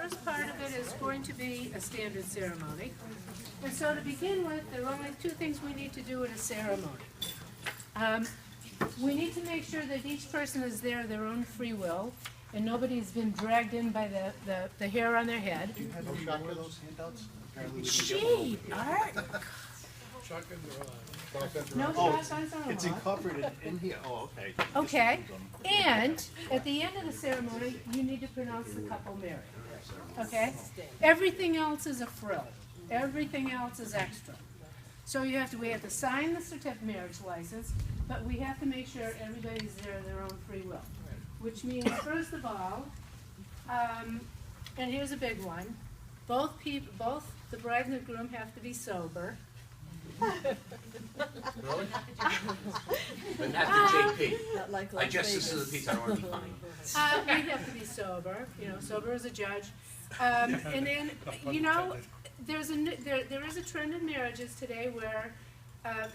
first part of it is going to be a standard ceremony. And so to begin with, there are only two things we need to do in a ceremony. We need to make sure that each person is there of their own free will, and nobody's been dragged in by the hair on their head. Do you have no shot of those handouts? Apparently we didn't get Gee, Art. No shotguns are allowed. It's incorporated in here. Oh, okay. Okay, and at the end of the ceremony, you need to pronounce the couple married. Okay? Everything else is a frill. Everything else is extra. So we have to sign the certificate of marriage license, but we have to make sure everybody's there of their own free will. Which means, first of all, and here's a big one, both the bride and the groom have to be sober. Really? But not the JP. Not like I Las just this is Vegas. a pizza, I don't want to be funny. We have to be sober, sober as a judge. And then, there is a trend in marriages today where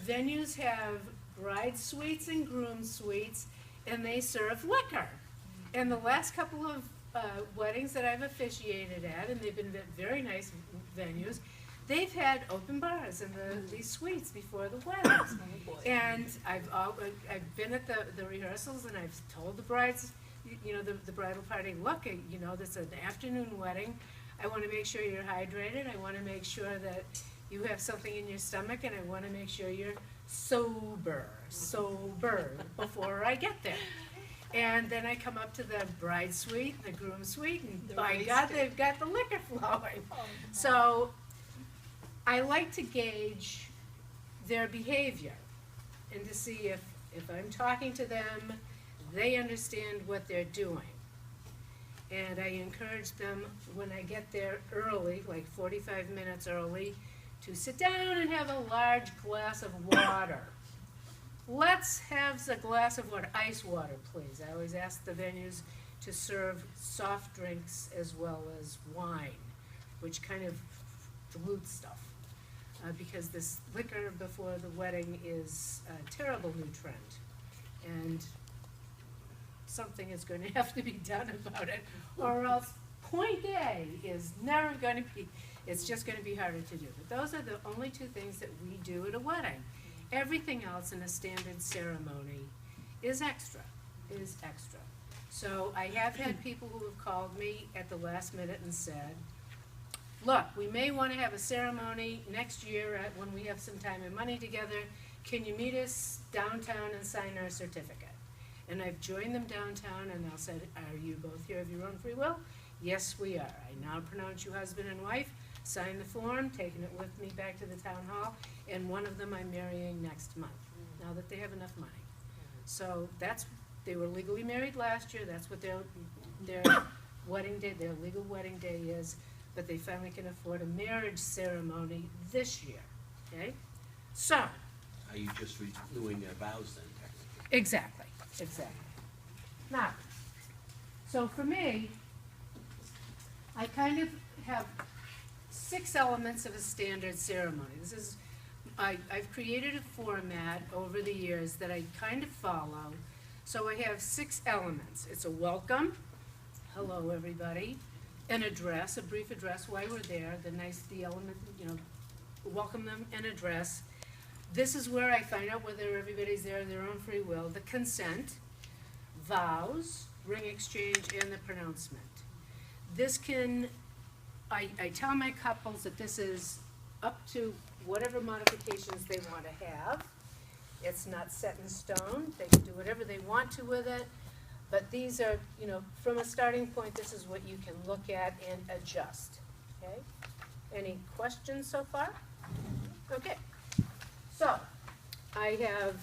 venues have bride suites and groom suites, and they serve liquor. And the last couple of weddings that I've officiated at, and they've been very nice venues, they've had open bars in these suites before the weddings. And I've been at the rehearsals, and I've told the brides, the bridal party, look, this is an afternoon wedding. I want to make sure you're hydrated. I want to make sure that you have something in your stomach, and I want to make sure you're sober before I get there. And then I come up to the bride suite, the groom suite, and by God, they've got the liquor flowing. So I like to gauge their behavior and to see if I'm talking to them, they understand what they're doing. And I encourage them, when I get there early, like 45 minutes early, to sit down and have a large glass of water. Let's have a glass of water, ice water, please. I always ask the venues to serve soft drinks as well as wine, which kind of dilutes stuff. Because this liquor before the wedding is a terrible new trend. And something is going to have to be done about it, or else point A is never going to be, it's just going to be harder to do. But those are the only two things that we do at a wedding. Everything else in a standard ceremony is extra, So I have had people who have called me at the last minute and said, look, we may want to have a ceremony next year when we have some time and money together. Can you meet us downtown and sign our certificate? And I've joined them downtown, and I'll say, are you both here of your own free will? Yes, we are. I now pronounce you husband and wife, sign the form, taking it with me back to the town hall, and one of them I'm marrying next month, now that they have enough money. So they were legally married last year, that's what their wedding day, their legal wedding day is, but they finally can afford a marriage ceremony this year, okay? So. Are you just renewing their vows then, technically? Exactly. Now, so for me, I kind of have 6 elements of a standard ceremony. I've created a format over the years that I kind of follow. So I have 6 elements. It's a welcome, hello everybody, an address, a brief address why we're there, the element, welcome them, an address. This is where I find out whether everybody's there of their own free will, the consent, vows, ring exchange, and the pronouncement. I tell my couples that this is up to whatever modifications they want to have. It's not set in stone. They can do whatever they want to with it. But these are, from a starting point, this is what you can look at and adjust. Okay? Any questions so far? Okay. So, I have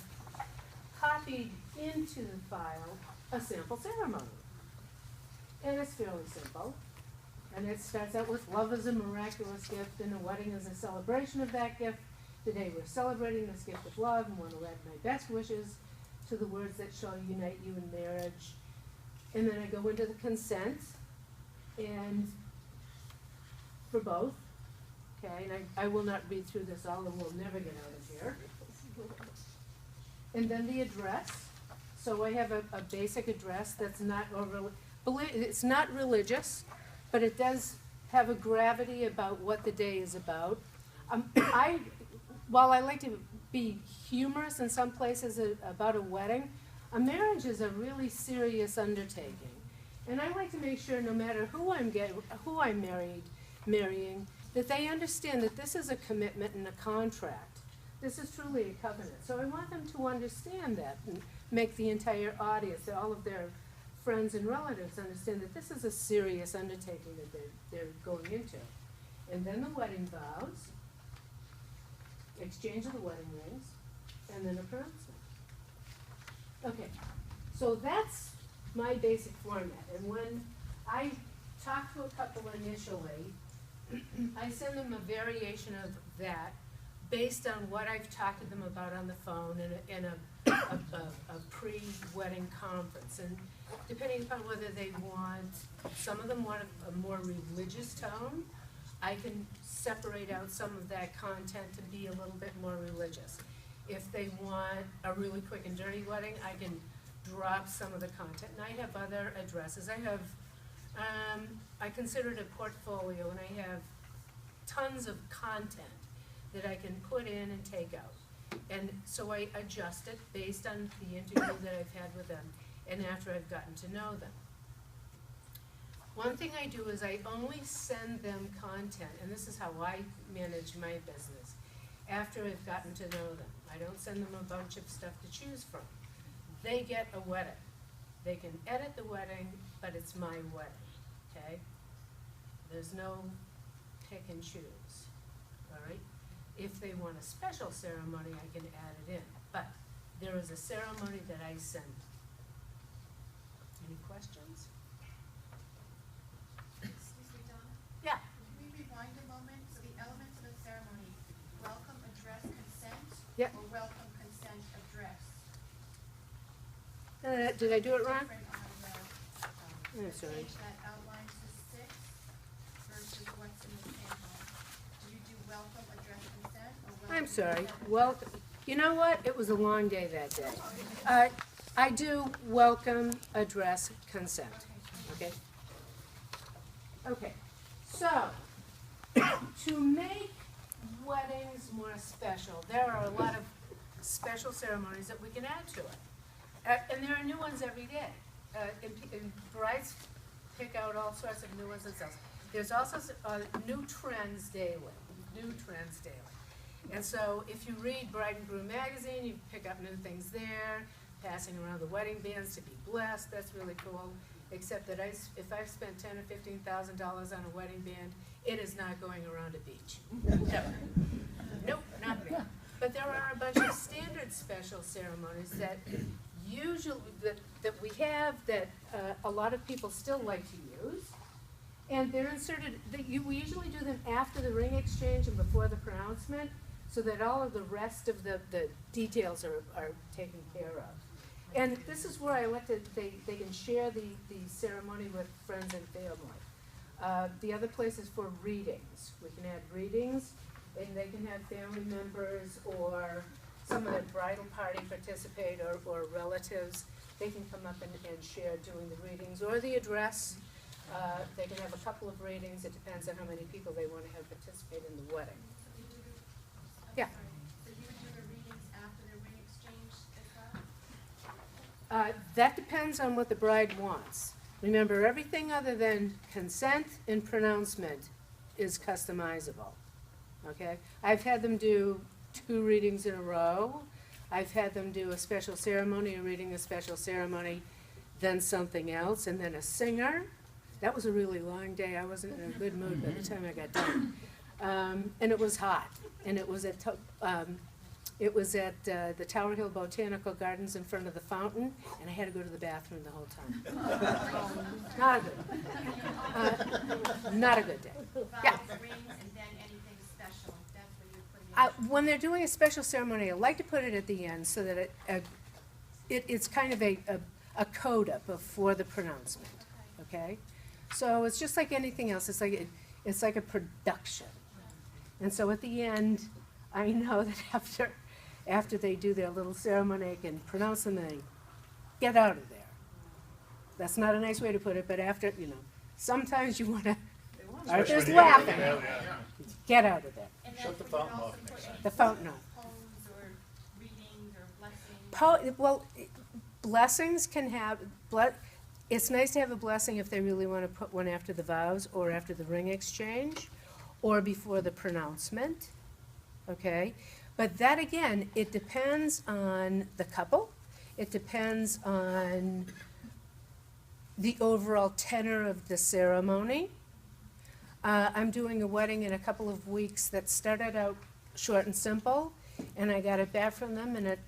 copied into the file a sample ceremony. And it's fairly simple. And it starts out with love is a miraculous gift and a wedding is a celebration of that gift. Today we're celebrating this gift of love and want to add my best wishes to the words that shall unite you in marriage. And then I go into the consent and for both. Okay, and I will not read through this all and we'll never get out of here. And then the address. So I have a basic address that's not overly, it's not religious, but it does have a gravity about what the day is about. While I like to be humorous in some places about a wedding, a marriage is a really serious undertaking. And I like to make sure no matter who I'm marrying, that they understand that this is a commitment and a contract. This is truly a covenant. So I want them to understand that and make the entire audience, all of their friends and relatives understand that this is a serious undertaking that they're going into. And then the wedding vows, exchange of the wedding rings, and then a pronouncement. Okay, so that's my basic format. And when I talk to a couple initially, I send them a variation of that based on what I've talked to them about on the phone in a pre-wedding conference. And depending upon whether they want, some of them want a more religious tone, I can separate out some of that content to be a little bit more religious. If they want a really quick and dirty wedding, I can drop some of the content. And I have other addresses. I consider it a portfolio, and I have tons of content that I can put in and take out. And so I adjust it based on the interview that I've had with them and after I've gotten to know them. One thing I do is I only send them content, and this is how I manage my business, after I've gotten to know them. I don't send them a bunch of stuff to choose from. They get a wedding. They can edit the wedding, but it's my wedding, okay? There's no pick and choose, all right? If they want a special ceremony, I can add it in, but there is a ceremony that I send. Any questions? Excuse me, Donna? Yeah. Can we rewind a moment? So the elements of the ceremony, welcome, address, consent? Yeah. Or welcome, consent, address? Did I do it wrong? Different on the I'm sorry. page that outlines the six versus what's in the sample. Do you do welcome, address, consent, or welcome? I'm sorry. consent, Well, you know what? It was a long day that day. I do welcome, address, consent, okay? Okay, so, to make weddings more special, there are a lot of special ceremonies that we can add to it. And there are new ones every day. And brides pick out all sorts of new ones themselves. There's also new trends daily, And so if you read Bride and Groom magazine, you pick up new things there, passing around the wedding bands to be blessed, that's really cool. Except that if I've spent $10,000 or $15,000 on a wedding band, it is not going around a beach. Never. Nope, not me. But there are a bunch of standard special ceremonies that usually, that we have, that a lot of people still like to use. And they're inserted, we usually do them after the ring exchange and before the pronouncement, so that all of the rest of the details are taken care of. And this is where I let they can share the ceremony with friends and family. The other place is for readings. We can add readings, and they can have family members or some of the bridal party participate, or relatives. They can come up and share doing the readings, or the address. They can have a couple of readings. It depends on how many people they want to have participate in the wedding. Yeah. So you would do the readings after the ring exchange as well? That depends on what the bride wants. Remember, everything other than consent and pronouncement is customizable, okay? I've had them do 2 readings in a row. I've had them do a special ceremony, a reading, a special ceremony, then something else, and then a singer. That was a really long day. I wasn't in a good mood by the time I got done. And it was hot, and it was at the Tower Hill Botanical Gardens in front of the fountain, and I had to go to the bathroom the whole time. Not a good day. Yeah. Vows, rings, and then anything special, that's what you're putting in? When they're doing a special ceremony, I like to put it at the end so that it's kind of a coda before the pronouncement, okay? So it's just like anything else. It's like a production. And so at the end, I know that after they do their little ceremony, I can pronounce them and get out of there. That's not a nice way to put it, but after, sometimes you wanna, They want Arthur's Especially- laughing. Yeah, yeah. get out of there. And Shut that's the where you can fountain also off put next in time. The fountain off. poems or readings or blessings. Well, blessings can have, it's nice to have a blessing if they really want to put one after the vows, or after the ring exchange, or before the pronouncement, okay? But that, again, it depends on the couple, it depends on the overall tenor of the ceremony. I'm doing a wedding in a couple of weeks that started out short and simple, and I got it back from them, and it,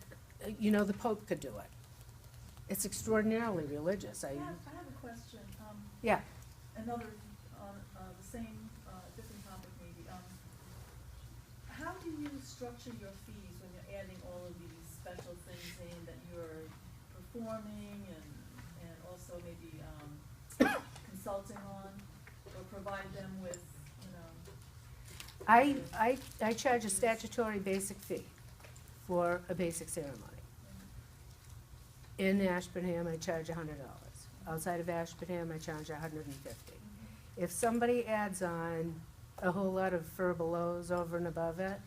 the Pope could do it. It's extraordinarily religious. I have a question, Yeah, another, on, the same, different topic maybe, how do you structure your fees when you're adding all of these special things in that you're performing and also maybe, consulting on, or provide them with, I charge a statutory basic fee for a basic ceremony. In Ashburnham, I charge $100. Outside of Ashburnham, I charge $150. If somebody adds on a whole lot of furbelows over and above it,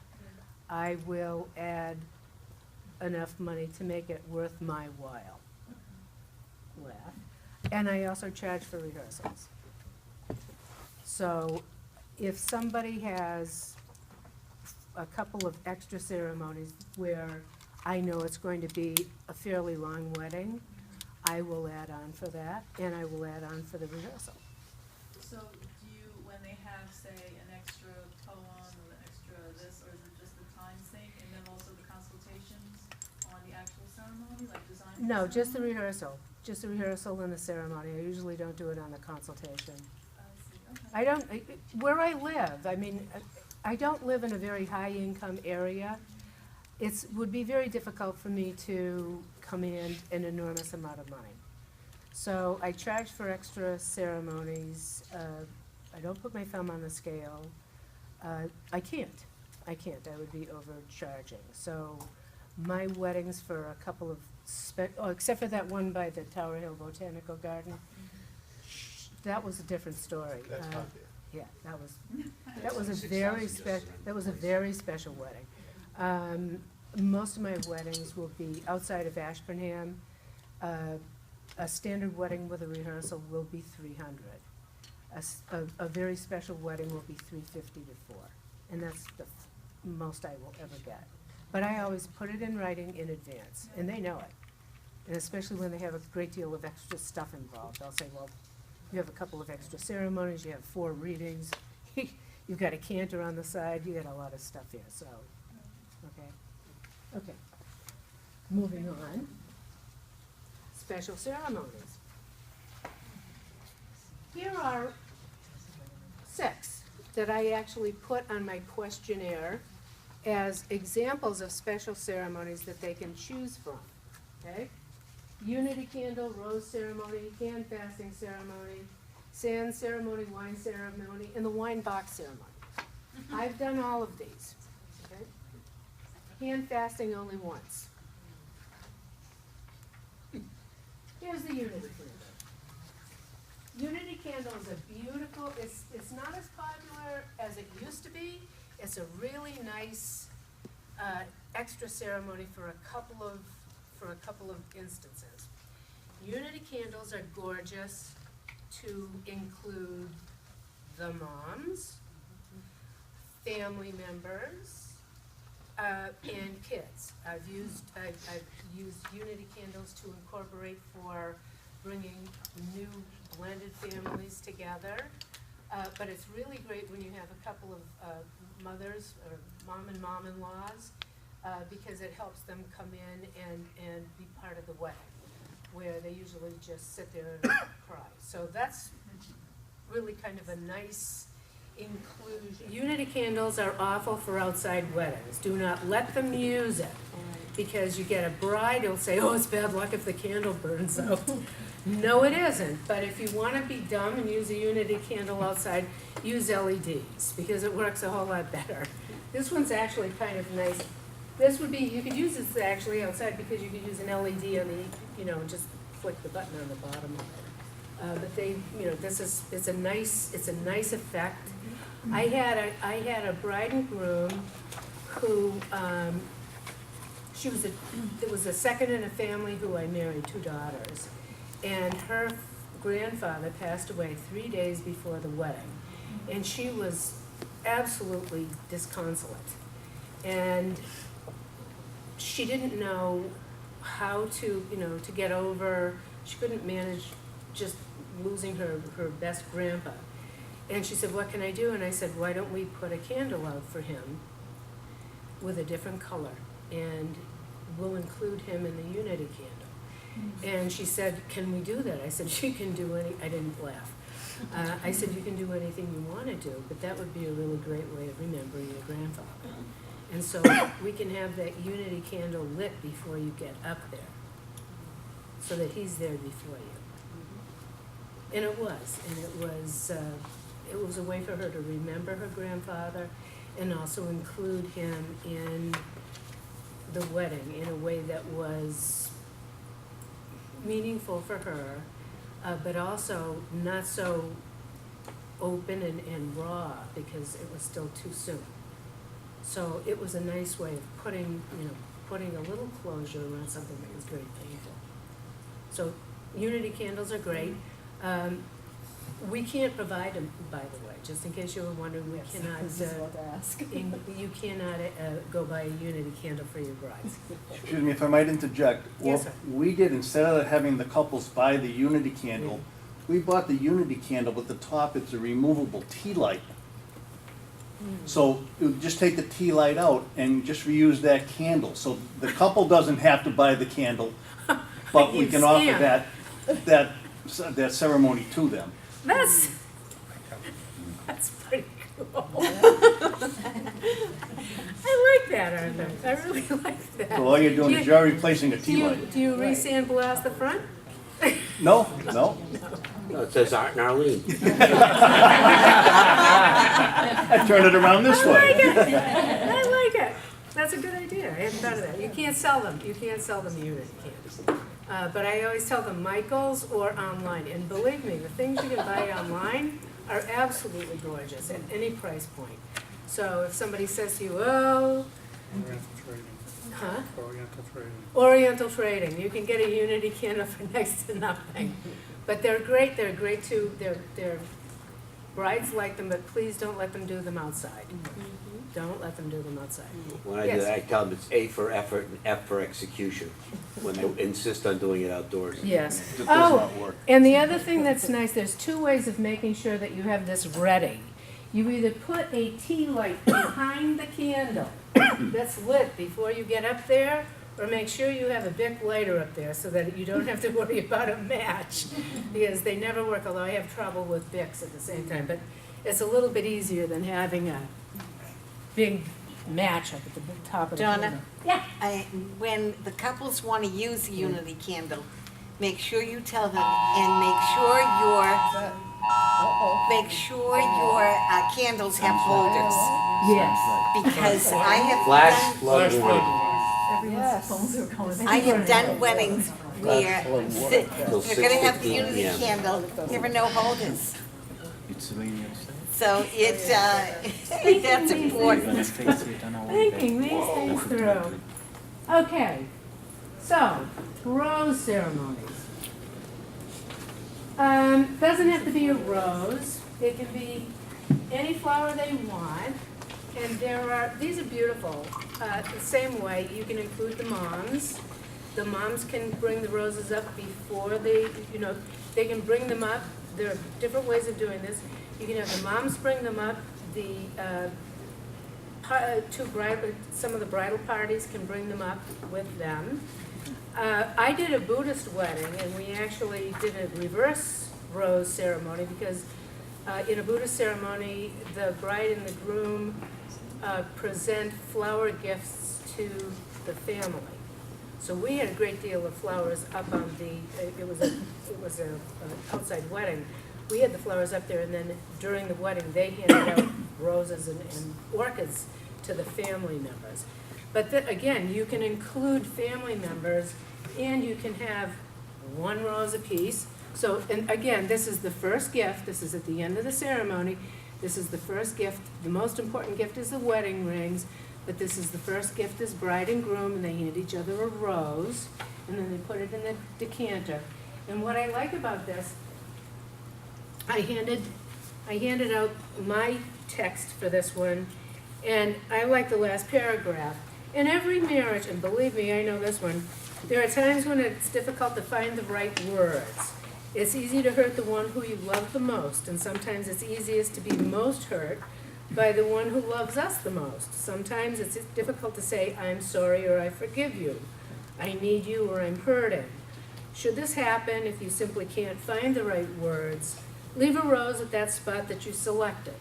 I will add enough money to make it worth my while. Laugh. And I also charge for rehearsals. So if somebody has a couple of extra ceremonies where I know it's going to be a fairly long wedding, I will add on for that, and I will add on for the rehearsal. so do you, when they have, say, an extra poem or an extra this, or is it just the time thing, and then also the consultations on the actual ceremony, like design? of No, just the ceremony? rehearsal and the ceremony. I usually don't do it on the consultation. I see, okay. I don't, where I live, I don't live in a very high-income area. Would be very difficult for me to command an enormous amount of money. So I charge for extra ceremonies. I don't put my thumb on the scale. I can't. I would be overcharging. So my weddings for a couple of, except for that one by the Tower Hill Botanical Garden, that was a different story. That's not there. Yeah, that was a very special wedding. Most of my weddings will be outside of Ashburnham. A standard wedding with a rehearsal will be $300. A very special wedding will be $350 to $400, and that's the most I will ever get. But I always put it in writing in advance, and they know it. And especially when they have a great deal of extra stuff involved, I'll say, well, you have a couple of extra ceremonies, you have 4 readings, you've got a cantor on the side, you got a lot of stuff here, so, okay? Okay. Moving on. Special ceremonies. Here are 6 that I actually put on my questionnaire as examples of special ceremonies that they can choose from, okay? Unity candle, rose ceremony, hand fasting ceremony, sand ceremony, wine ceremony, and the wine box ceremony. I've done all of these, okay? Hand fasting only once. Here's the unity candle. Unity candle is a beautiful, it's not as popular as it used to be. It's a really nice, extra ceremony for a couple of instances. Unity candles are gorgeous to include the moms, family members, and kids. I've used unity candles to incorporate for bringing new blended families together. But it's really great when you have a couple of mothers or mom and mom-in-laws, because it helps them come in and be part of the wedding, where they usually just sit there and cry. So that's really kind of a nice inclusion. Unity candles are awful for outside weddings. Do not let them use it, because you get a bride who'll say, oh, it's bad luck if the candle burns out. No, it isn't, but if you want to be dumb and use a unity candle outside, use LEDs, because it works a whole lot better. This one's actually kind of nice. This would be, you could use this actually outside, because you could use an LED on the, just flick the button on the bottom of it. But but they, you know, it's a nice effect. I had a bride and groom who, it was a second in a family who I married, 2 daughters. And her grandfather passed away 3 days before the wedding. And she was absolutely disconsolate. And she didn't know how to, you know, to get over, she couldn't manage just losing her best grandpa. And she said, what can I do? And I said, why don't we put a candle out for him with a different color, and we'll include him in the unity candle. And she said, can we do that? I said, you can do I didn't laugh. I said, you can do anything you want to do, but that would be a really great way of remembering your grandfather. And so we can have that unity candle lit before you get up there, so that he's there before you. And it was a way for her to remember her grandfather and also include him in the wedding in a way that was meaningful for her, but also not so open and raw because it was still too soon. So it was a nice way of putting a little closure around something that was very painful. So unity candles are great. We can't provide them, by the way, just in case you were wondering, we cannot, you cannot go buy a unity candle for your brides. Excuse me, if I might interject. Yes, sir. What we did, instead of having the couples buy the unity candle, we bought the unity candle, but the top, it's a removable tea light. So you would just take the tea light out and just reuse that candle. So the couple doesn't have to buy the candle, but we You can offer scam. that ceremony to them. That's pretty cool. I like that, Arthur. I really like that. So all you're doing is you're replacing a tea light. Do you re-sandblast the front? No. No, it says Art and Arlene. I turn it around this I like way. it. I like it. That's a good idea. I hadn't thought of that. You can't sell them. You can't sell them unity candles. But I always tell them Michael's or online. And believe me, the things you can buy online are absolutely gorgeous at any price point. So if somebody says to you, oh, huh? Oriental trading. You can get a unity candle for next to nothing. But they're great. They're great too. They're brides like them, but please don't let them do them outside. Don't let them do them outside. When I do Yes. that, I tell them it's A for effort and F for execution, when they insist on doing it outdoors. Yes. It does Oh, not work. and the other thing that's nice, there's 2 ways of making sure that you have this ready. You either put a tea light behind the candle that's lit before you get up there, or make sure you have a Bic lighter up there so that you don't have to worry about a match, because they never work, although I have trouble with Bics at the same time. But it's a little bit easier than having a big match up at the top of the Donna? candle. Yeah. When the couples want to use the unity candle, make sure you tell them, and make sure your candles have holders, Yes. because I have Flash done, flood warning. Everyone's phones are going. I have done weddings where Till they're gonna have the 6:15 unity PM. candle, there were no holders. So that's important. Thinking these things through. Okay, so, rose ceremonies. Doesn't have to be a rose, it can be any flower they want, and these are beautiful. The same way, you can include the moms. The moms can bring the roses up before they can bring them up. There are different ways of doing this. You can have the moms bring them up, some of the bridal parties can bring them up with them. I did a Buddhist wedding, and we actually did a reverse rose ceremony, because in a Buddhist ceremony, the bride and the groom present flower gifts to the family. So we had a great deal of flowers up on it was a outside wedding. We had the flowers up there, and then during the wedding, they handed out roses and orchids to the family members. But again, you can include family members, and you can have 1 rose apiece, So, and again, this is the first gift, this is at the end of the ceremony, this is the first gift, the most important gift is the wedding rings, but this is the first gift is bride and groom, and they hand each other a rose, and then they put it in the decanter. And what I like about this, I handed out my text for this one, and I like the last paragraph. In every marriage, and believe me, I know this one, there are times when it's difficult to find the right words. It's easy to hurt the one who you love the most, and sometimes it's easiest to be most hurt by the one who loves us the most. Sometimes it's difficult to say, I'm sorry, or I forgive you. I need you, or I'm hurting. Should this happen, if you simply can't find the right words, leave a rose at that spot that you selected.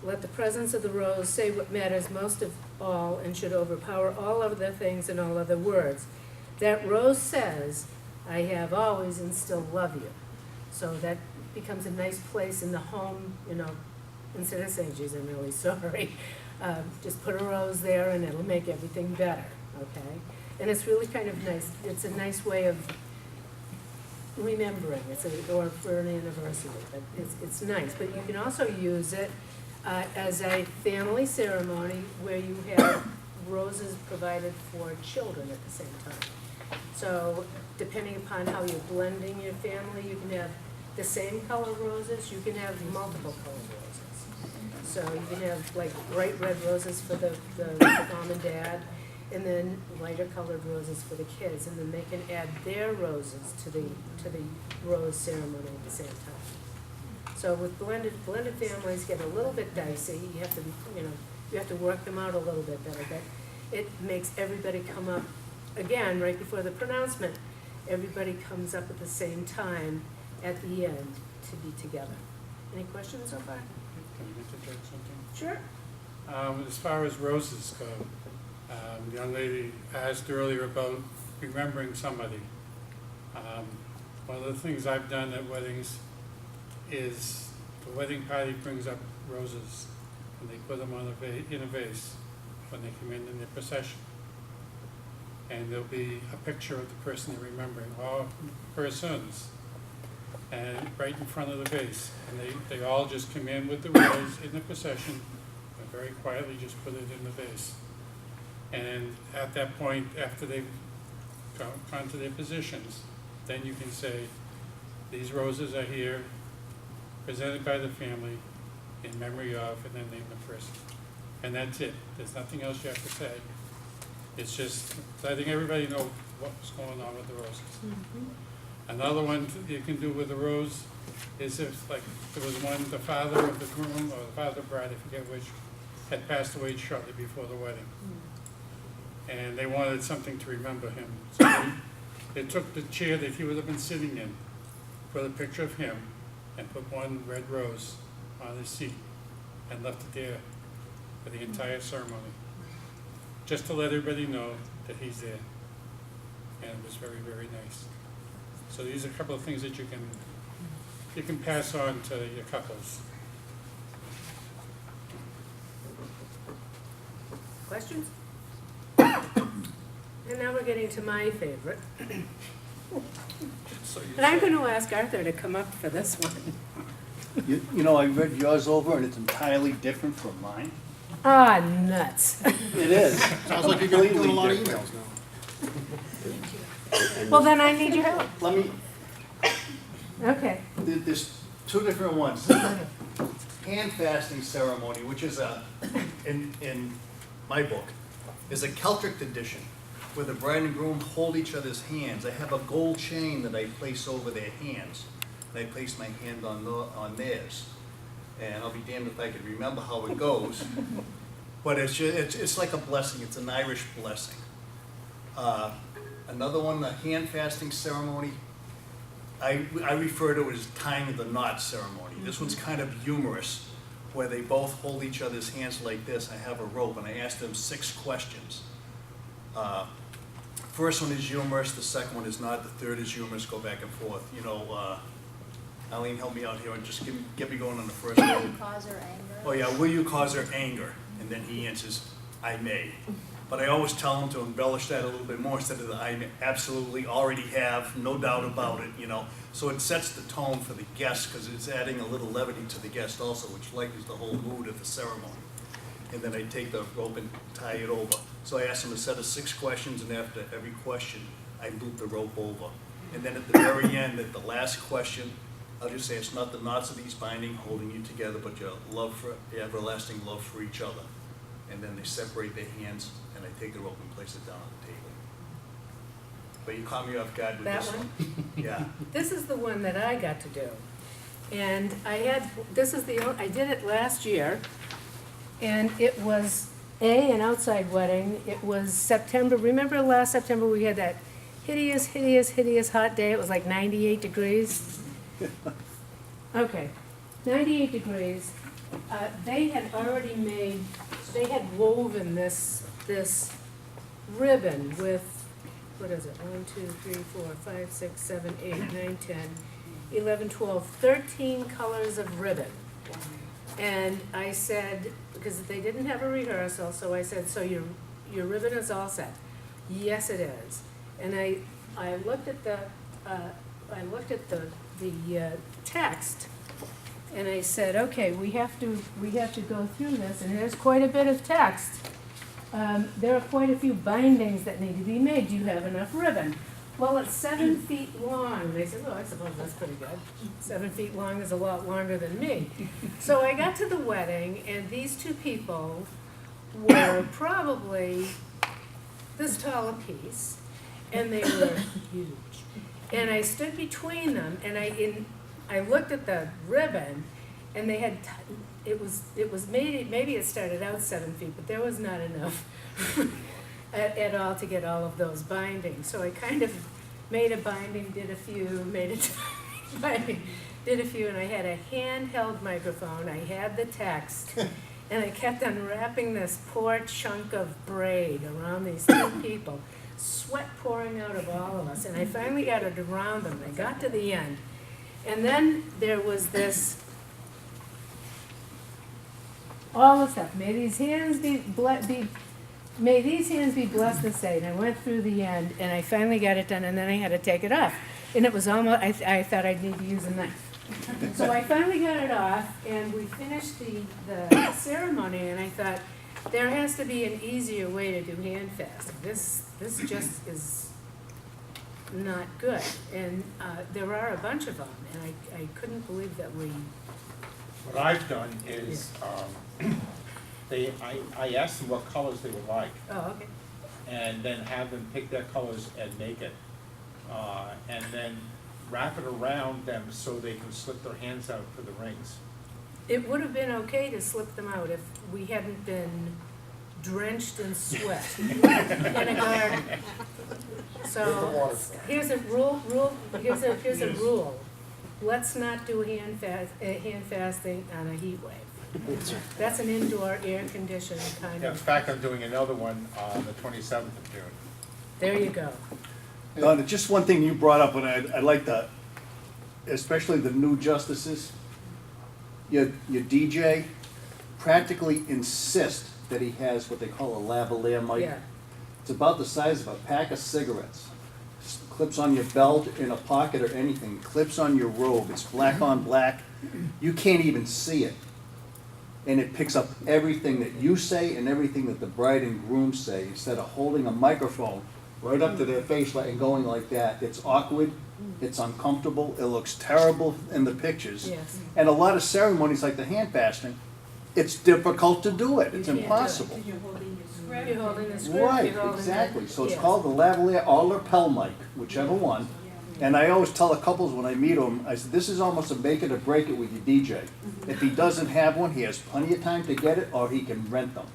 Let the presence of the rose say what matters most of all and should overpower all other things and all other words. That rose says, I have always and still love you. So that becomes a nice place in the home, you know, instead of saying, geez, I'm really sorry. Just put a rose there and it'll make everything better, okay? And it's really kind of nice. It's a nice way of remembering, or for an anniversary, but it's nice. But you can also use it as a family ceremony where you have roses provided for children at the same time. So depending upon how you're blending your family, you can have the same color roses, you can have multiple color roses. So you can have like bright red roses for the mom and dad, and then lighter colored roses for the kids, and then they can add their roses to the rose ceremony at the same time. So with blended families get a little bit dicey. You have to, you have to work them out a little bit better, but it makes everybody come up, again, right before the pronouncement, everybody comes up at the same time at the end to be together. Any questions so far? Can I interject something? Sure. As far as roses go, the young lady asked earlier about remembering somebody. One of the things I've done at weddings is the wedding party brings up roses and they put them on in a vase when they come in their procession. And there'll be a picture of the person they're remembering, or persons, and right in front of the vase. And they all just come in with the rose in the procession and very quietly just put it in the vase. And at that point, after they've gone to their positions, then you can say, these roses are here, presented by the family, in memory of, and then name the person. And that's it. There's nothing else you have to say. It's just letting everybody know what's going on with the roses. Mm-hmm. Another one you can do with the rose is if, like, there was one, the father of the groom, or the father of the bride, I forget which, had passed away shortly before the wedding. And they wanted something to remember him. So they took the chair that he would have been sitting in, put a picture of him, and put one red rose on his seat, and left it there for the entire ceremony, just to let everybody know that he's there. And it was very, very nice. So these are a couple of things that you can pass on to your couples. Questions? And now we're getting to my favorite. And I'm going to ask Arthur to come up for this one. You know, I read yours over and it's entirely different from mine. Ah, nuts. It is. Sounds like you're getting a Completely lot of different. emails now. Well, then I need your help. Let me, Okay. there's two different ones. Hand fasting ceremony, which is in my book, is a Celtic tradition where the bride and groom hold each other's hands. I have a gold chain that I place over their hands. And I place my hand on theirs. And I'll be damned if I could remember how it goes. But it's like a blessing. It's an Irish blessing. Another one, the hand fasting ceremony, I refer to it as tying the knot ceremony. This one's kind of humorous, where they both hold each other's hands like this. I have a rope, and I ask them 6 questions. First one is humorous, the second one is not, the third is humorous, go back and forth. You know, Eileen, help me out here and just get me going on the first one. Cause her anger? Oh yeah, will you cause her anger? And then he answers, I may. But I always tell them to embellish that a little bit more instead of the I absolutely already have, no doubt about it, you know. So it sets the tone for the guest, because it's adding a little levity to the guest also, which lightens the whole mood of the ceremony. And then I take the rope and tie it over. So I ask them a set of 6 questions, and after every question, I loop the rope over. And then at the very end, at the last question, I'll just say it's not the knots of these binding holding you together, but your everlasting love for each other. And then they separate their hands, and I take the rope and place it down on the table. But you caught me off guard with That this one? Yeah. This is the one that I got to do. And I did it last year, and it was an outside wedding. It was September, remember last September we had that hideous hot day? It was like 98 degrees. Okay, 98 degrees. They had woven this ribbon with, what is it, 1, 2, 3, 4, 5, 6, 7, 8, 9, 10, 11, 12, 13 colors of ribbon. And I said, because they didn't have a rehearsal, so I said, so your ribbon is all set? Yes, it is. And I looked at the text, and I said, okay, we have to go through this, and there's quite a bit of text. There are quite a few bindings that need to be made. Do you have enough ribbon? Well, it's 7 feet long. And I said, oh, I suppose that's pretty good. 7 feet long is a lot longer than me. So I got to the wedding, and these 2 people were probably this tall a piece, and they were huge. And I stood between them, and I looked at the ribbon, and they had, maybe it started out 7 feet, but there was not enough at all to get all of those bindings. So I kind of made a binding, did a few, made a binding, did a few, and I had a handheld microphone. I had the text, and I kept unwrapping this poor chunk of braid around these 2 people, sweat pouring out of all of us, and I finally got it around them. I got to the end, and then there was this, all the stuff, may these hands be blessed and saved. And I went through the end, and I finally got it done, and then I had to take it off. And it was almost, I thought I'd need to use a knife. So I finally got it off, and we finished the ceremony, and I thought, there has to be an easier way to do hand fasting. This just is not good. And there are a bunch of them, and I couldn't believe that we. What I've done is, I asked them what colors they would like, Oh, okay. and then have them pick their colors and make it. And then wrap it around them so they can slip their hands out for the rings. It would have been okay to slip them out if we hadn't been drenched in sweat in a garden. So here's a here's a rule. Let's not do hand fasting on a heat wave. That's an indoor air conditioned kind Yeah, in of. fact, I'm doing another one on the 27th of June. There you go. Donna, just one thing you brought up, and I'd like to, especially the new justices, your DJ practically insist that he has what they call a lavalier mic. Yeah. It's about the size of a pack of cigarettes. Clips on your belt, in a pocket or anything, clips on your robe, it's black on black. You can't even see it. And it picks up everything that you say and everything that the bride and groom say, instead of holding a microphone right up to their face and going like that. It's awkward, it's uncomfortable, it looks terrible in the pictures. Yes. And a lot of ceremonies like the hand fasting, it's difficult to do it, it's You can't do it. impossible. You're holding the script. Right, you're holding exactly, the- so it's yes. called the lavalier or lapel mic, whichever one. And I always tell the couples when I meet them, I said, this is almost a make it or break it with your DJ. If he doesn't have one, he has plenty of time to get it, or he can rent them.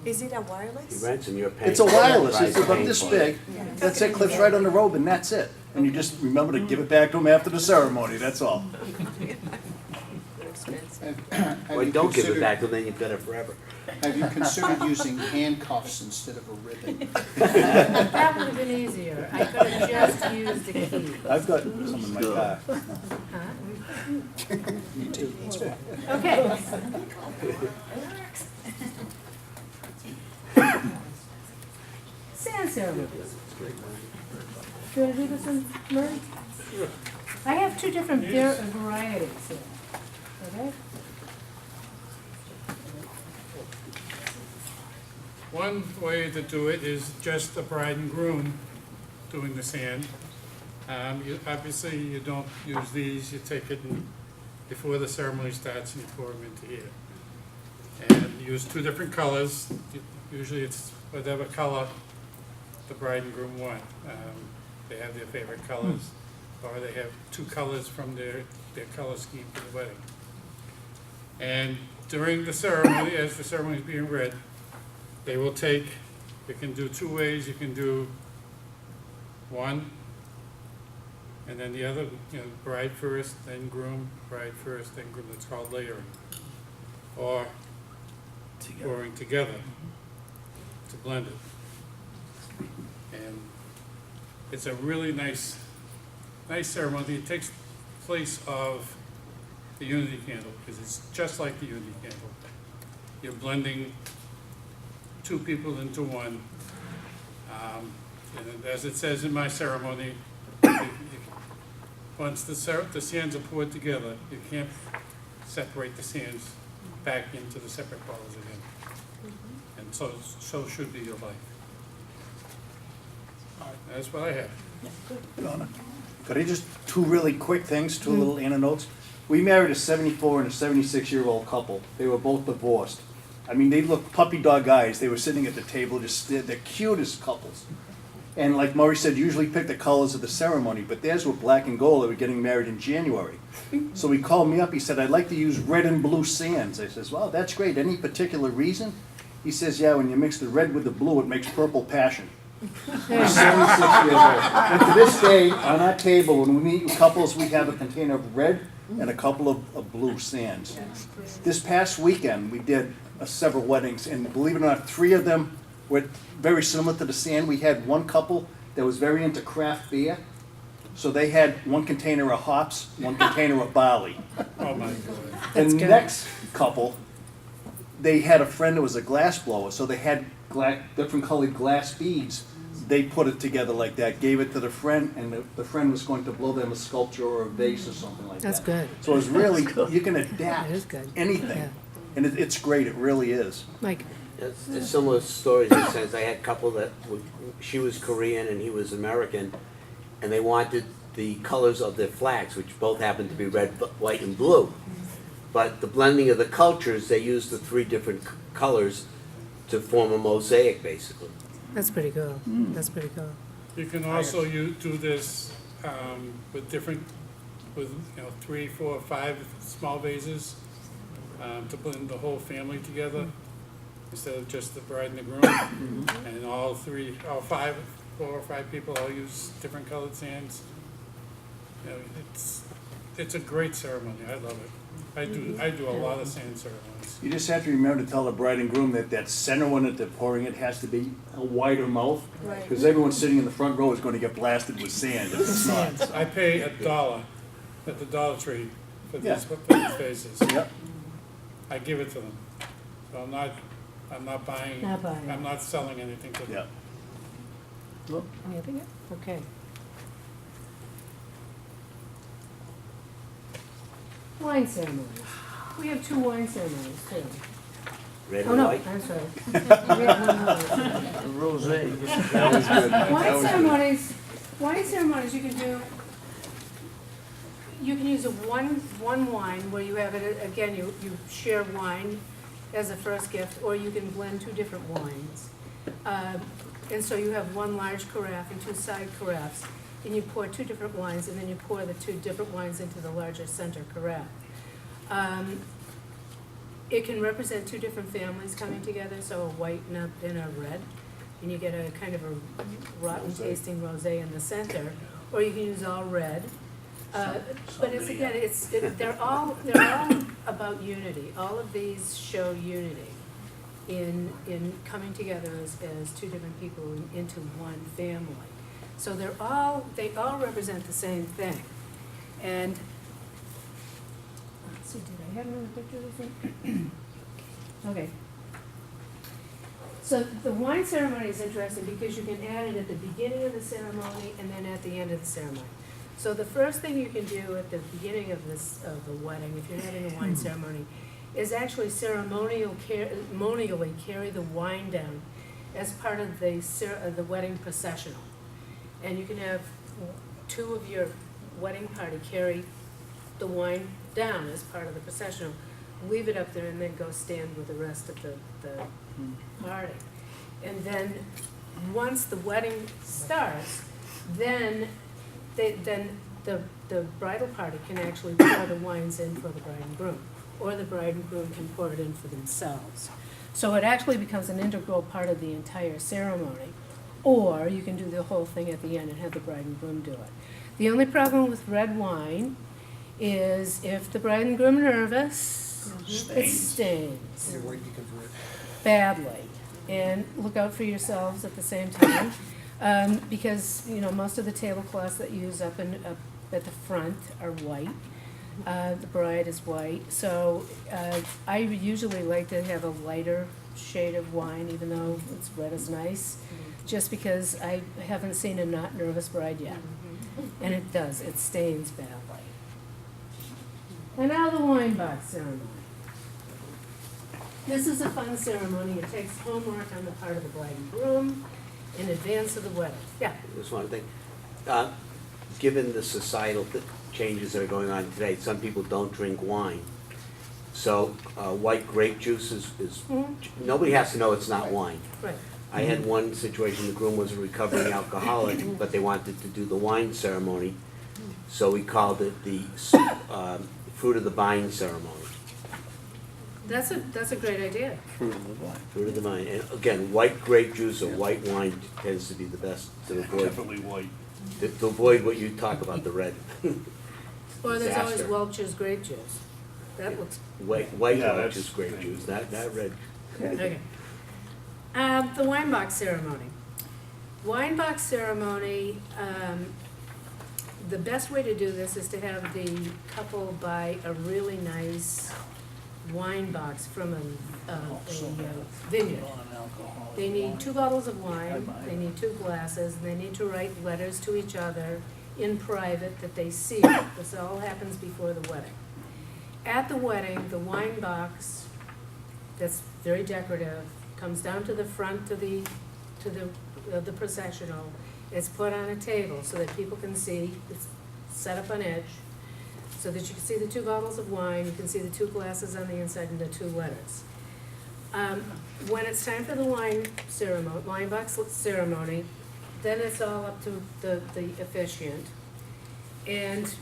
Is it a wireless? You ransom your paying. It's a wireless, it's Right, about paying this for big, it. that's it, clips right on the robe, and that's it. And you just remember to give it back to him after the ceremony, that's all. Well, don't give it back to them, then you've got it forever. Have you considered using handcuffs instead of a ribbon? That would have been easier. I could have just used a key. I've got some in my car. Huh? Me too, that's fine. Okay. you wanna do this one, Murray? I have two different varieties here, okay? One way to do it is just the bride and groom doing the sand. Obviously, you don't use these, you take it before the ceremony starts and you pour them into here. And use two different colors, usually it's whatever color the bride and groom want. They have their favorite colors, or they have two colors from their color scheme for the wedding. And during the ceremony, as the ceremony is being read, they will take, you can do two ways, you can do one, and then the other, you know, bride first, then groom, bride first, then groom, it's called layering. Or pouring together to blend it. And it's a really nice ceremony. It takes place of the unity candle, because it's just like the unity candle. You're blending two people into one. And as it says in my ceremony, once the sands are poured together, you can't separate the sands back into the separate bottles again. And so should be your life. All right, that's what I have. Donna, could I just, two really quick things, two little anecdotes? We married a 74 and a 76-year-old couple. They were both divorced. I mean, they looked puppy dog eyes. They were sitting at the table, just the cutest couples. And like Murray said, usually pick the colors of the ceremony, but theirs were black and gold. They were getting married in January. So he called me up. He said, I'd like to use red and blue sands. I says, well, that's great. Any particular reason? He says, yeah, when you mix the red with the blue, it makes purple passion. We're 76 years old. And to this day, on our table, when we meet with couples, we have a container of red and a couple of blue sands. This past weekend, we did several weddings, and believe it or not, 3 of them were very similar to the sand. We had one couple that was very into craft beer, so they had one container of hops, one container of barley. Oh my God. And the next couple, they had a friend that was a glass blower, so they had different colored glass beads. They put it together like that, gave it to the friend, and the friend was going to blow them a sculpture or a vase or something like that. That's good. So it was really, you can adapt That is good. anything, Yeah. and it's great, it really is. Mike, There's similar stories in the sense, I had a couple that, she was Korean and he was American, and they wanted the colors of their flags, which both happened to be red, white, and blue. But the blending of the cultures, they used the 3 different colors to form a mosaic, basically. that's pretty cool. That's pretty cool. You can also do this with different, with 3, 4, 5 small vases to blend the whole family together instead of just the bride and the groom. And all 4 or 5 people all use different colored sands. You know, it's a great ceremony. I love it. I do a lot of sand ceremonies. You just have to remember to tell the bride and groom that center one that they're pouring it has to be a wider mouth, because everyone sitting in the front row is going to get blasted with sand if it's not. So. I pay $1 at the Dollar Tree for Yeah. these vases. Yep. I give it to them. So I'm not buying, Not buying. I'm not selling anything to them. Yeah. Anything? Okay. Wine ceremonies. We have 2 wine ceremonies too. Red Oh, and no, white. I'm sorry. We have one more. Rosé. That was good. That was good. Wine ceremonies you can use a one wine where you have it, again, you share wine as a first gift, or you can blend 2 different wines. And so you have 1 large carafe and 2 side carafes, and you pour 2 different wines, and then you pour the 2 different wines into the larger center carafe. It can represent 2 different families coming together, so a white and a red, and you get a kind of a rotten tasting rosé in the center, or you can use all red. But it's, again, they're all about unity. All of these show unity in coming together as 2 different people into one family. So they all represent the same thing. And let's see, did I have another picture of this one? Okay. So the wine ceremony is interesting because you can add it at the beginning of the ceremony and then at the end of the ceremony. So the first thing you can do at the beginning of the wedding, if you're having a wine ceremony, is actually ceremonially carry the wine down as part of the wedding processional. And you can have two of your wedding party carry the wine down as part of the processional, leave it up there, and then go stand with the rest of the party. And then, once the wedding starts, then the bridal party can actually pour the wines in for the bride and groom, or the bride and groom can pour it in for themselves. So it actually becomes an integral part of the entire ceremony. Or you can do the whole thing at the end and have the bride and groom do it. The only problem with red wine is if the bride and groom are nervous, it stains badly. And look out for yourselves at the same time, because, you know, most of the tablecloths that you use up at the front are white. The bride is white, so I usually like to have a lighter shade of wine, even though it's red is nice, just because I haven't seen a not nervous bride yet. And it does, it stains badly. And now the wine box ceremony. This is a fun ceremony. It takes homework on the part of the bride and groom in advance of the wedding. Yeah. Just one thing. Given the societal changes that are going on today, some people don't drink wine. So white grape juice is nobody has to know it's not wine. Right. I had one situation, the groom was a recovering alcoholic, but they wanted to do the wine ceremony, so we called it the fruit of the vine ceremony. That's a great idea. Fruit of the vine, and again, white grape juice or white wine tends to be the best to avoid. Definitely white. To avoid what you talk about, the red. Or there's always Disaster. Welch's grape juice. That looks, White Yeah, Welch's that's- grape juice, not red. okay. The wine box ceremony. Wine box ceremony, the best way to do this is to have the couple buy a really nice wine box from a vineyard. They need 2 bottles of wine, they need 2 glasses, and they need to write letters to each other in private that they seal. This all happens before the wedding. At the wedding, the wine box, that's very decorative, comes down to the front of the processional. It's put on a table so that people can see, it's set up on edge, so that you can see the 2 bottles of wine, you can see the 2 glasses on the inside and the 2 letters. When it's time for the wine box ceremony, then it's all up to the officiant. And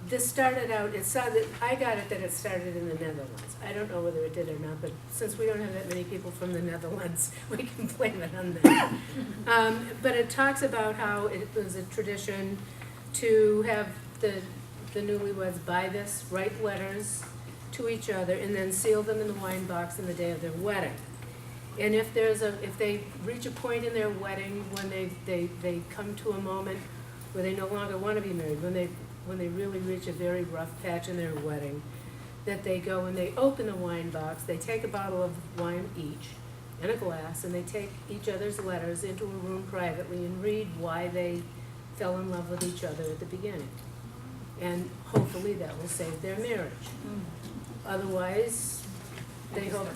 this started out, I got it that it started in the Netherlands. I don't know whether it did or not, but since we don't have that many people from the Netherlands, we can blame it on them. But it talks about how it was a tradition to have the newlyweds buy this, write letters to each other, and then seal them in the wine box on the day of their wedding. And if they reach a point in their wedding when they come to a moment where they no longer want to be married, when they really reach a very rough patch in their wedding, that they go and they open the wine box, they take a bottle of wine each and a glass, and they take each other's letters into a room privately and read why they fell in love with each other at the beginning. And hopefully that will save their marriage. Otherwise, we hope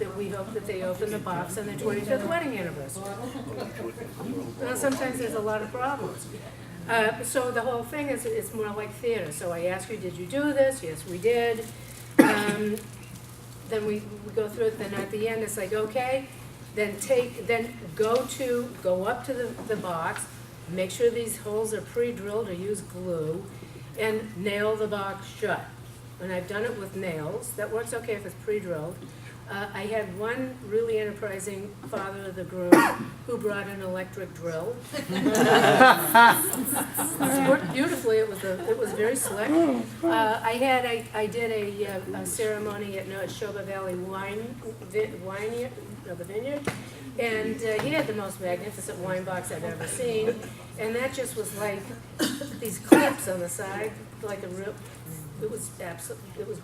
that they open the box on their 25th wedding anniversary. Well, sometimes there's a lot of problems. So the whole thing is, it's more like theater. So I ask you, did you do this? Yes, we did. Then we go through it, then at the end, it's like, okay, then go up to the box, make sure these holes are pre-drilled or use glue, and nail the box shut. And I've done it with nails. That works okay if it's pre-drilled. I had one really enterprising father of the groom who brought an electric drill. It worked beautifully. It was very slick. I did a ceremony at Neshoba Valley the vineyard, and he had the most magnificent wine box I've ever seen. And that just was like these clips on the side, like a real it was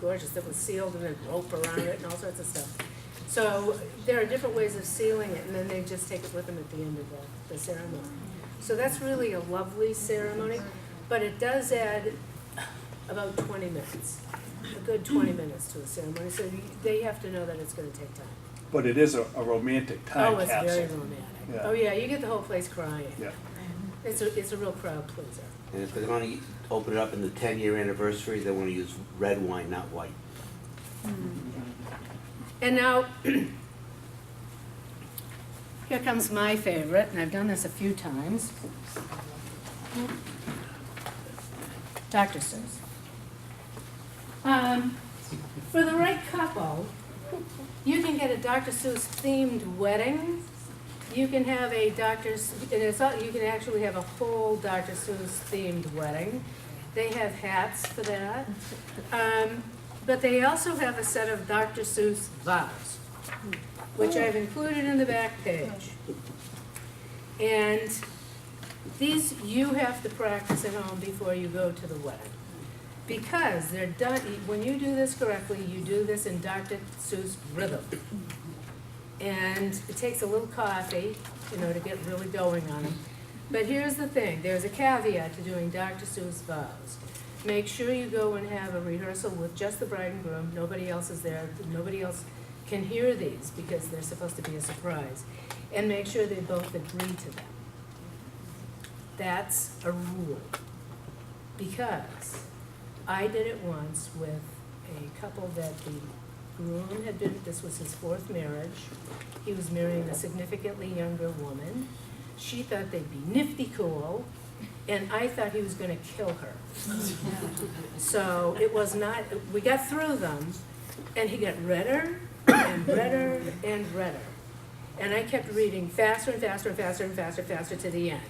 gorgeous. It was sealed and then rope around it and all sorts of stuff. So there are different ways of sealing it, and then they just take it with them at the end of the ceremony. So that's really a lovely ceremony, but it does add about 20 minutes, a good 20 minutes to a ceremony. So they have to know that it's gonna take time. But it is a romantic time Oh, it's capsule. very romantic. Yeah. Oh, yeah, you get the whole place crying. Yeah. It's a real crowd pleaser. And if they're gonna open it up in the 10-year anniversary, they wanna use red wine, not white. And now, here comes my favorite, and I've done this a few times. Dr. Seuss. For the right couple, you can get a Dr. Seuss themed wedding. You can have a you can actually have a whole Dr. Seuss themed wedding. They have hats for that. But they also have a set of Dr. Seuss vows, which I've included in the back page. And these you have to practice at home before you go to the wedding. Because they're done, when you do this correctly, you do this in Dr. Seuss rhythm. And it takes a little coffee, to get really going on them. But here's the thing, there's a caveat to doing Dr. Seuss vows. Make sure you go and have a rehearsal with just the bride and groom, nobody else is there, nobody else can hear these because they're supposed to be a surprise. And make sure they both agree to them. That's a rule. Because I did it once with a couple that the groom had been, this was his 4th marriage. He was marrying a significantly younger woman. She thought they'd be nifty cool, and I thought he was gonna kill her. So it was not, we got through them, and he got redder and redder and redder. And I kept reading faster and faster and faster and faster and faster to the end.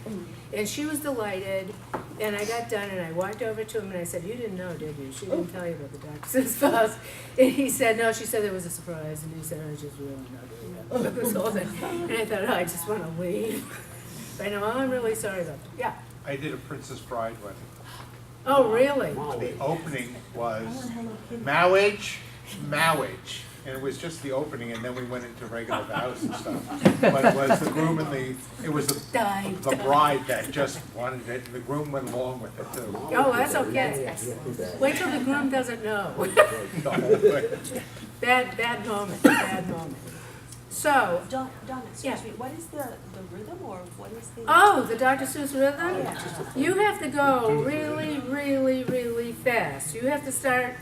And she was delighted, and I got done, and I walked over to him, and I said, "You didn't know, did you? She didn't tell you about the Dr. Seuss vows." And he said, "No, she said it was a surprise." And he said, "I just really not doing this whole thing." And I thought, "Oh, I just want to leave." But I know, I'm really sorry about that. Yeah. I did a Princess Bride wedding. Oh, really? The opening was marriage, and it was just the opening, and then we went into regular vows and stuff. But it was the groom and it was the bride that just wanted it, and the groom went along with it too. Oh, that's okay. Wait till the groom doesn't know. The whole thing. Bad moment. So, Donna, Yeah. excuse me, what is the rhythm or what is the? oh, the Dr. Seuss rhythm? You have to go really, really, really fast. You have to start,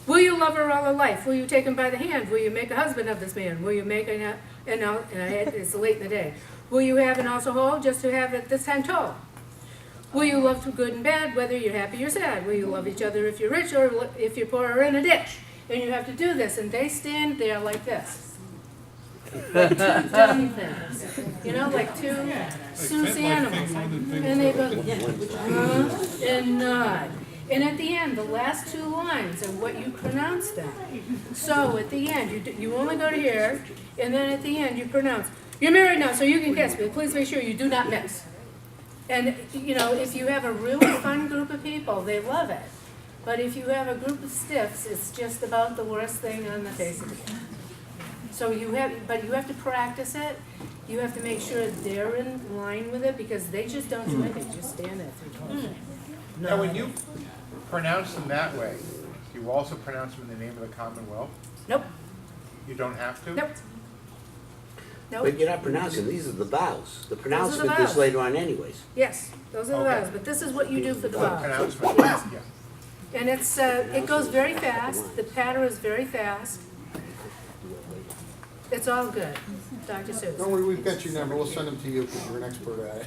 will you love her all her life? Will you take him by the hand? Will you make a husband of this man? Will you make it's late in the day. Will you have an also hold just to have it this time told? Will you love through good and bad, whether you're happy or sad? Will you love each other if you're rich or if you're poor or in a ditch? And you have to do this, and they stand there like this. Like two dumb things, like two Seuss animals, and they go, and nod. And at the end, the last 2 lines are what you pronounce them. So at the end, you only go to here, and then at the end you pronounce, "You're married now, so you can kiss, but please make sure you do not miss." And, if you have a really fun group of people, they love it. But if you have a group of stiffs, it's just about the worst thing on the face of the earth. So you have to practice it. You have to make sure they're in line with it because they just don't do anything, just stand there through the whole thing. Now, when you pronounce them that way, do you also pronounce them in the name of the Commonwealth? Nope, You don't have to? nope. Nope, But you're not pronouncing, these are the vows. The pronouncement vows. is later on anyways. yes, those are the Okay. vows, but this is what you do for the The vows. pronouncement, Yes. yeah. And it goes very fast, the patter is very fast. It's all good, Dr. Seuss. Don't worry, we've got your number, we'll send them to you because you're an expert at it.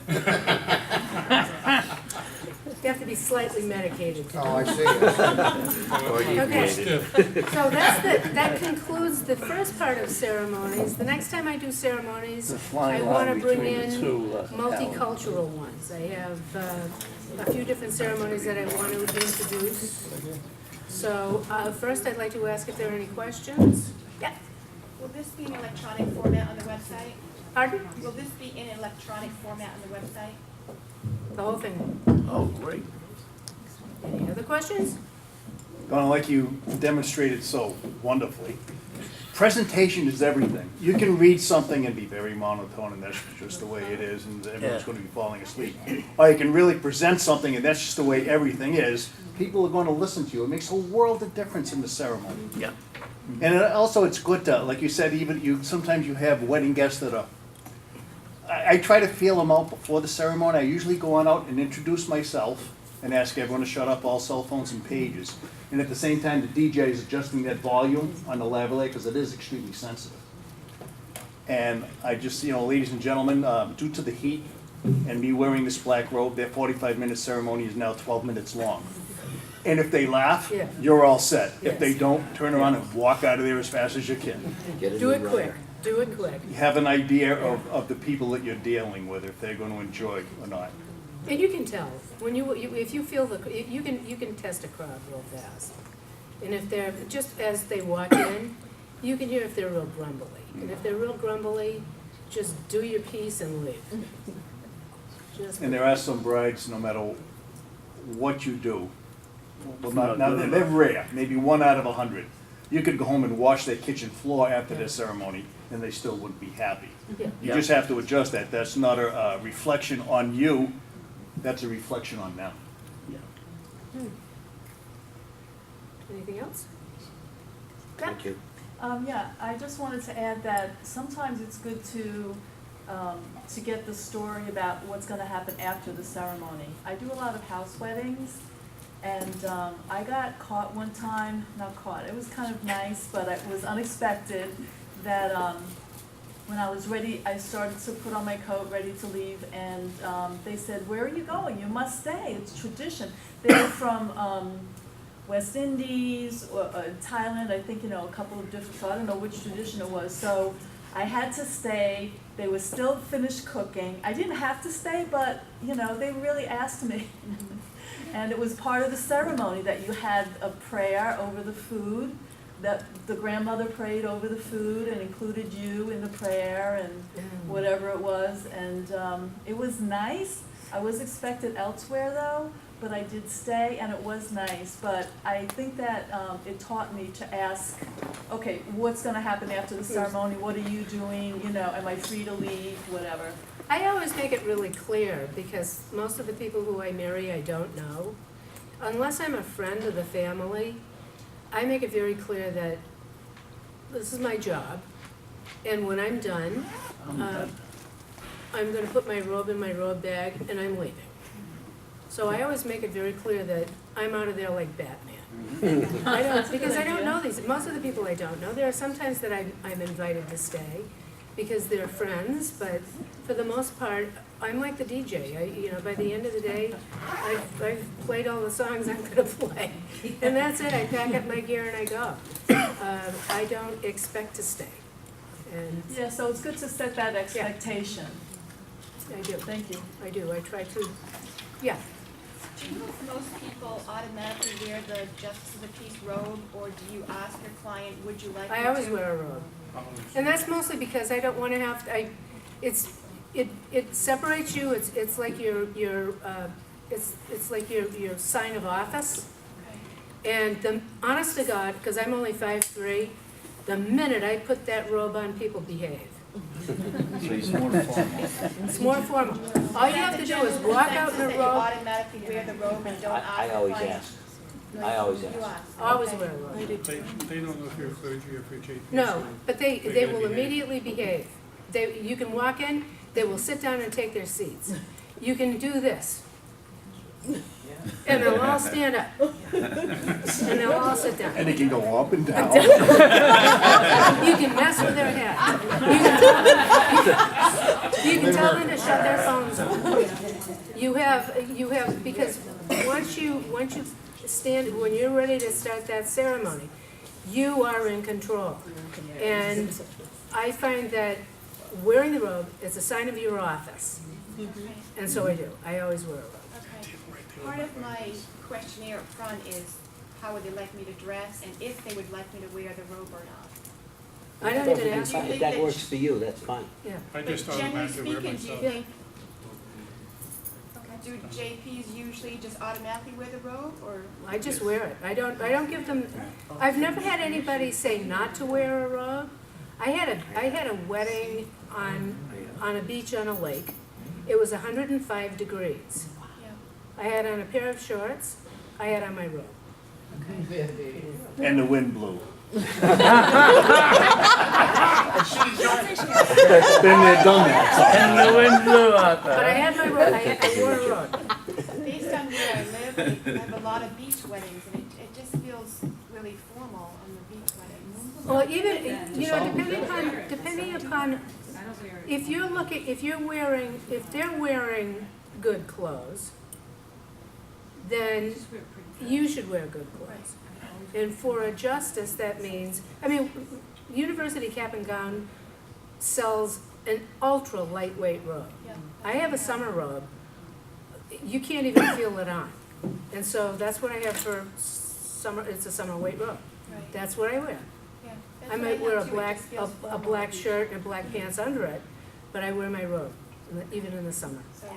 You have to be slightly medicated. to Oh, I do it. see. Or you Okay. made it. So that concludes the first part of ceremonies. The next time I do ceremonies, The fine I line want to bring between the in two, multicultural ones. I have a few different ceremonies that I want to introduce. So first, I'd like to ask if there are any questions. Yeah, Will this be in electronic format on the website? pardon? Will this be in electronic format on the website? The whole thing. Oh, great. Any other questions? Donna, like you demonstrated so wonderfully, presentation is everything. You can read something and be very monotone, and that's just the way it is, and everyone's Yeah. gonna be falling asleep. Or you can really present something, and that's just the way everything is. People are gonna listen to you. It makes a world of difference in the ceremony. Yeah. And also, it's good to, like you said, sometimes you have wedding guests that are, I try to feel them out before the ceremony. I usually go on out and introduce myself and ask everyone to shut up all cell phones and pages. And at the same time, the DJ is adjusting that volume on the lavalier, because it is extremely sensitive. And I just, ladies and gentlemen, due to the heat and me wearing this black robe, that 45-minute ceremony is now 12 minutes long. And if they laugh, Yeah. you're all set. If Yes. they don't, turn around and walk out of there as fast as you can. Get a Do new it quick, rider. do it quick. You have an idea of the people that you're dealing with, if they're gonna enjoy or not. And you can tell, when if you feel you can test a crowd real fast. And if they're, just as they walk in, you can hear if they're real grumbly. And if they're real grumbly, just do your piece and leave. Just, And there are some brides, no matter what you do, well, now they're rare, maybe 1 out of 100. You could go home and wash their kitchen floor after their ceremony, and they still wouldn't be happy. yeah. You just have to adjust that. That's not a reflection on you, that's a reflection on them. Anything else? Thank you. Yeah, I just wanted to add that sometimes it's good to get the story about what's gonna happen after the ceremony. I do a lot of house weddings, and I got caught one time, not caught, it was kind of nice, but it was unexpected, that when I was ready, I started to put on my coat, ready to leave, and they said, "Where are you going? You must stay, it's tradition." They were from West Indies, or Thailand, I think, a couple of different, so I don't know which tradition it was. So I had to stay, they were still finished cooking. I didn't have to stay, but, they really asked me. And it was part of the ceremony that you had a prayer over the food, that the grandmother prayed over the food and included you in the prayer and whatever it was. And it was nice. I was expected elsewhere though, but I did stay and it was nice. But I think that it taught me to ask, okay, what's gonna happen after the ceremony? What are you doing? Am I free to leave? Whatever. I always make it really clear, because most of the people who I marry I don't know. Unless I'm a friend of the family, I make it very clear that this is my job, and when I'm done, I'm gonna put my robe in my robe bag and I'm leaving. So I always make it very clear that I'm out of there like Batman. Because I don't know these, most of the people I don't know. There are sometimes that I'm invited to stay because they're friends, but for the most part, I'm like the DJ. By the end of the day, I've played all the songs I'm gonna play. And that's it, I pack up my gear and I go. I don't expect to stay. And Yeah, so it's good to set that expectation. I do. Thank you. I do, I try to, yeah. Do you know if most people automatically wear the Justice of the Peace robe, or do you ask your client, would you like me to? I always wear a robe. And that's mostly because I don't wanna have, it separates you, it's like it's like your sign of office. And honest to God, because I'm only 5'3", the minute I put that robe on, people behave. It's more formal. It's more formal. All you have to do is walk out in a That you robe, automatically wear the robe and don't ask I the always client? ask. I always You ask. ask. always Okay. wear a robe. They don't know if you're clergy or if you're JP. No, but they gotta will behave. immediately behave. You can walk in, they will sit down and take their seats. You can do this. And they'll all stand up. And they'll all sit down. And it can go up and down. You can mess with their head. You can tell them to shut their phones off. You have, because once you stand, when you're ready to start that ceremony, you are in control. And I find that wearing the robe is a sign of your office. And so I do. I always wear a robe. Okay. Part of my questionnaire up front is how would they like me to dress, and if they would like me to wear the robe or not. I don't even ask. If that works for you, that's fine. Yeah. I But just generally automatically wear speaking, do you myself. think? Okay. do JPs usually just automatically wear the robe, or? I just wear it. I don't give them, I've never had anybody say not to wear a robe. I had a wedding on a beach on a lake. It was 105 degrees. Yeah. I had on a pair of shorts, I had on my robe. And the wind blew. Been there, done that. And the wind blew out But I there. had my robe, I wore a robe. Based on where I live, I have a lot of beach weddings, and it just feels really formal on the beach weddings. Well, even, you know, depending upon, if they're wearing good clothes, then you should wear good clothes. And for a justice, that means, I mean, University Cap and Gown sells an ultra lightweight robe. Yeah. I have a summer robe, you can't even feel it on. And so that's what I have for summer, it's a summer weight robe. Right. That's what I wear. Yeah. That's I what might have wear a too. It black, just feels a formal on black the beach. shirt and black pants under it, but I wear my robe, even in the summer. So